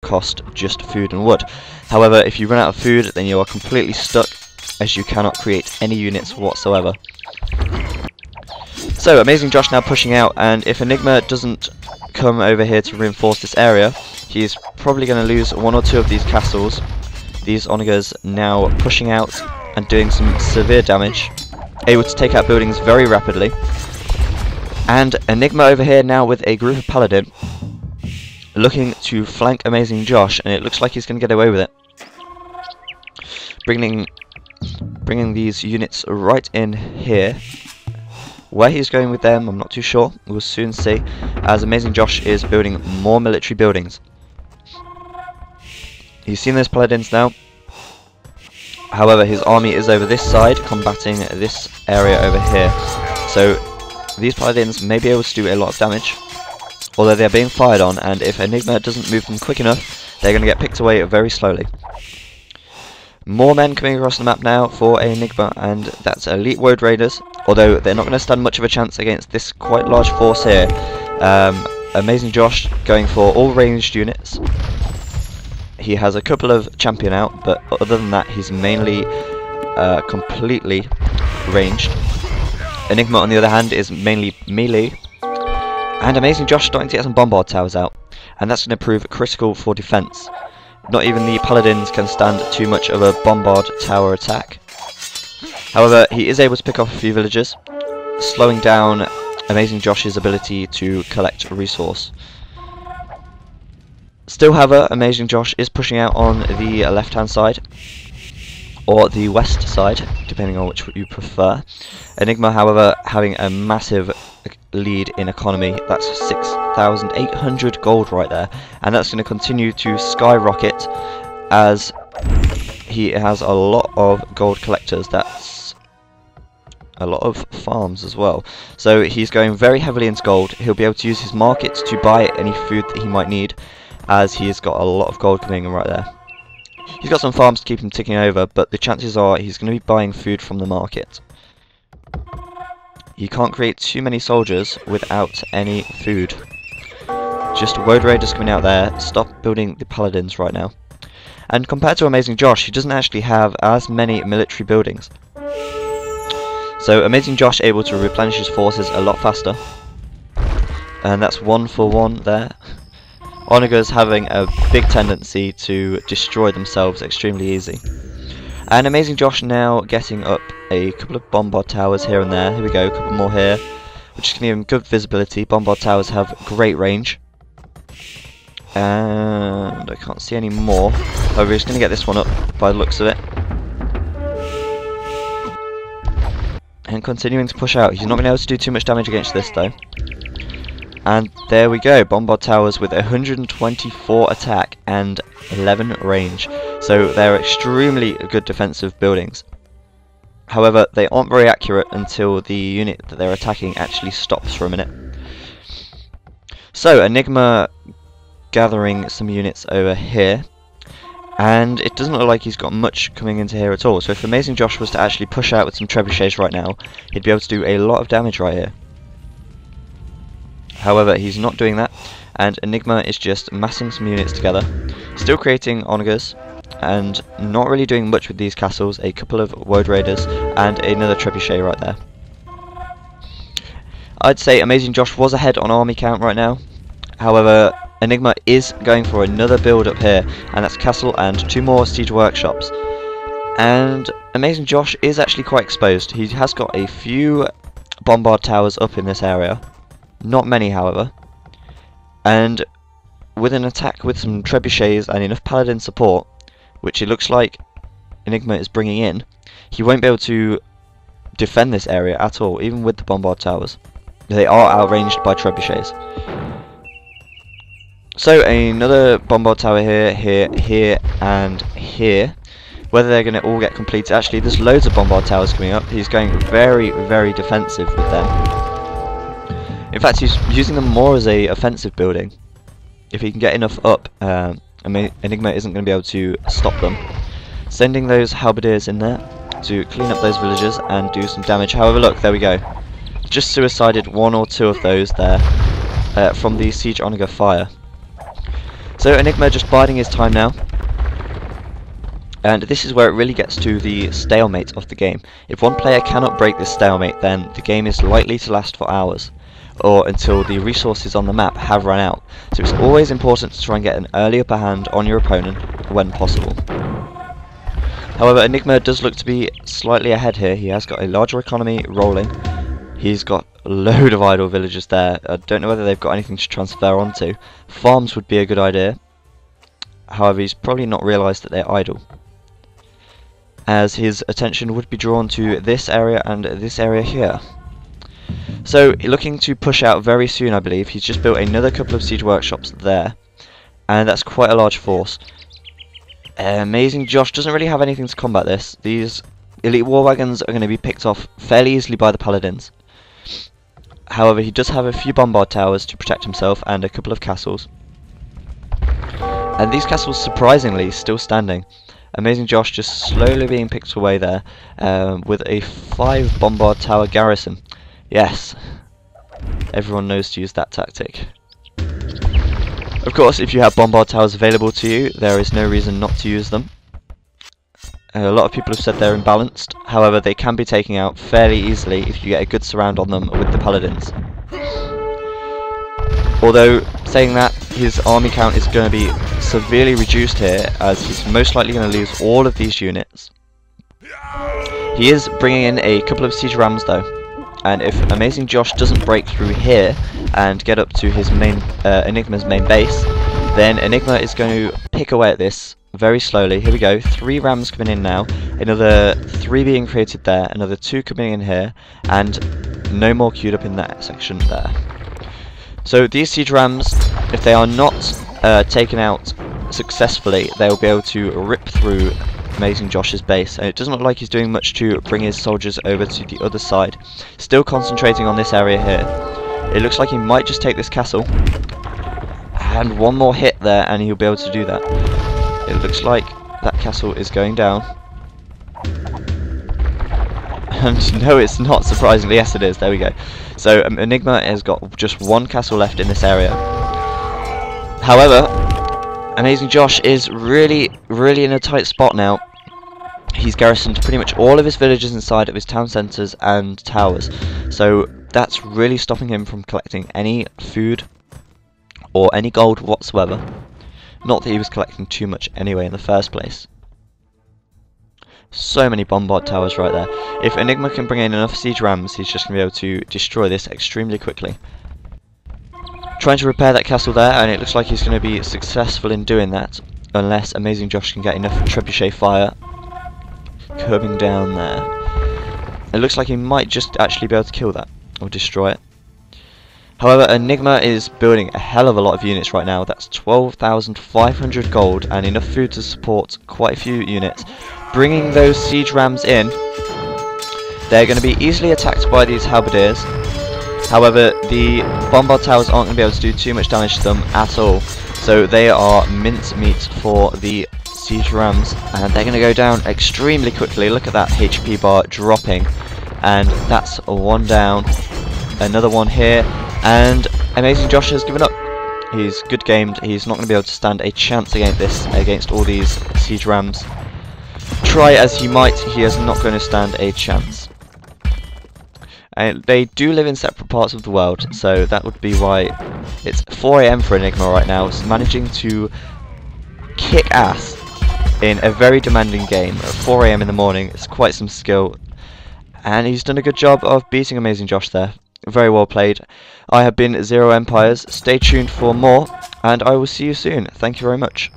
cost just food and wood. However, if you run out of food, then you are completely stuck, as you cannot create any units whatsoever. So Amazingjosh now pushing out, and if Enigma doesn't come over here to reinforce this area, he's probably going to lose one or two of these castles. These onagers now pushing out and doing some severe damage, able to take out buildings very rapidly. And Enigma over here now with a group of paladin looking to flank Amazingjosh, and it looks like he's going to get away with it, bringing these units right in here. Where he's going with them, I'm not too sure. We'll soon see, as Amazingjosh is building more military buildings. You've seen those paladins now. However, his army is over this side, combating this area over here. So these paladins may be able to do a lot of damage, although they're being fired on, and if Enigma doesn't move them quick enough, they're going to get picked away very slowly. More men coming across the map now for Enigma, and that's elite Woad Raiders, although they're not going to stand much of a chance against this quite large force here. Amazingjosh going for all ranged units. He has a couple of champion out, but other than that he's mainly completely ranged. Enigma on the other hand is mainly melee, and Amazingjosh starting to get some bombard towers out, and that's going to prove critical for defense. Not even the paladins can stand too much of a bombard tower attack. However, he is able to pick off a few villagers, slowing down Amazingjosh's ability to collect a resource. Still, however, Amazingjosh is pushing out on the left hand side, or the west side, depending on which you prefer. Enigma, however, having a massive lead in economy. That's 6,800 gold right there, and that's going to continue to skyrocket as he has a lot of gold collectors. That's a lot of farms as well, so he's going very heavily into gold. He'll be able to use his market to buy any food that he might need, as he's got a lot of gold coming in right there. He's got some farms to keep him ticking over, but the chances are he's going to be buying food from the market. You can't create too many soldiers without any food. Just Woad Raiders coming out there. Stop building the paladins right now. And compared to Amazingjosh, he doesn't actually have as many military buildings. So Amazingjosh able to replenish his forces a lot faster. And that's 1 for 1 there. Onagers having a big tendency to destroy themselves extremely easy. And Amazingjosh now getting up a couple of bombard towers here and there. Here we go, a couple more here, which is going to give him good visibility. Bombard towers have great range. And I can't see any more. However, he's going to get this one up by the looks of it. And continuing to push out. He's not going to be able to do too much damage against this though. And there we go, bombard towers with 124 attack and 11 range. So they're extremely good defensive buildings. However, they aren't very accurate until the unit that they're attacking actually stops for a minute. So Enigma gathering some units over here, and it doesn't look like he's got much coming into here at all. So if Amazingjosh was to actually push out with some trebuchets right now, he'd be able to do a lot of damage right here. However, he's not doing that, and Enigma is just massing some units together, still creating onagers, and not really doing much with these castles. A couple of Woad Raiders and another trebuchet right there. I'd say Amazingjosh was ahead on army count right now. However, Enigma is going for another build up here, and that's castle and 2 more siege workshops. And Amazingjosh is actually quite exposed. He has got a few bombard towers up in this area. Not many, however, and with an attack with some trebuchets and enough paladin support, which it looks like Enigma is bringing in, he won't be able to defend this area at all, even with the bombard towers. They are outranged by trebuchets. So another bombard tower here, here, and here. Whether they're going to all get completed, actually there's loads of bombard towers coming up. He's going very, very defensive with them. In fact, he's using them more as a offensive building. If he can get enough up, Enigma isn't going to be able to stop them. Sending those halberdiers in there to clean up those villagers and do some damage. However, look, there we go. Just suicided 1 or 2 of those there from the siege onager fire. So Enigma just biding his time now. And this is where it really gets to the stalemate of the game. If one player cannot break this stalemate, then the game is likely to last for hours, or until the resources on the map have run out. So it's always important to try and get an early upper hand on your opponent when possible. However, Enigma does look to be slightly ahead here. He has got a larger economy rolling. He's got a load of idle villagers there. I don't know whether they've got anything to transfer onto. Farms would be a good idea. However, he's probably not realised that they're idle, as his attention would be drawn to this area and this area here. So, looking to push out very soon, I believe. He's just built another couple of siege workshops there, and that's quite a large force. Amazingjosh doesn't really have anything to combat this. These elite war wagons are going to be picked off fairly easily by the paladins. However, he does have a few bombard towers to protect himself and a couple of castles. And these castles, surprisingly, still standing. Amazingjosh just slowly being picked away there, with a 5 bombard tower garrison. Yes, everyone knows to use that tactic. Of course, if you have bombard towers available to you, there is no reason not to use them. A lot of people have said they're imbalanced, however they can be taken out fairly easily if you get a good surround on them with the paladins. Although, saying that, his army count is going to be severely reduced here, as he's most likely going to lose all of these units. He is bringing in a couple of siege rams though, and if Amazingjosh doesn't break through here and get up to his main Enigma's main base, then Enigma is going to pick away at this very slowly. Here we go, 3 rams coming in now, another 3 being created there, another 2 coming in here, and no more queued up in that section there. So these siege rams, if they are not taken out successfully, they will be able to rip through Amazingjosh's base, and it doesn't look like he's doing much to bring his soldiers over to the other side. Still concentrating on this area here. It looks like he might just take this castle, and one more hit there and he'll be able to do that. It looks like that castle is going down. And no, it's not, surprisingly. Yes, it is. There we go. So Enigma has got just 1 castle left in this area. However, Amazingjosh is really in a tight spot now. He's garrisoned pretty much all of his villages inside of his town centres and towers. So that's really stopping him from collecting any food or any gold whatsoever. Not that he was collecting too much anyway in the first place. So many bombard towers right there. If Enigma can bring in enough siege rams, he's just going to be able to destroy this extremely quickly. Trying to repair that castle there, and it looks like he's going to be successful in doing that, unless Amazingjosh can get enough trebuchet fire coming down there. It looks like he might just actually be able to kill that, or destroy it. However, Enigma is building a hell of a lot of units right now. That's 12,500 gold and enough food to support quite a few units. Bringing those siege rams in, they're going to be easily attacked by these halberdiers. However, the bombard towers aren't going to be able to do too much damage to them at all. So they are mincemeat for the siege rams, and they're going to go down extremely quickly. Look at that HP bar dropping, and that's 1 down. Another one here, and Amazingjosh has given up. He's good gamed. He's not going to be able to stand a chance against all these siege rams. Try as he might, he is not going to stand a chance. They do live in separate parts of the world, so that would be why it's 4 AM for Enigma right now. It's managing to kick ass in a very demanding game at 4 AM in the morning. It's quite some skill, and he's done a good job of beating Amazingjosh there. Very well played. I have been ZeroEmpires. Stay tuned for more, and I will see you soon. Thank you very much.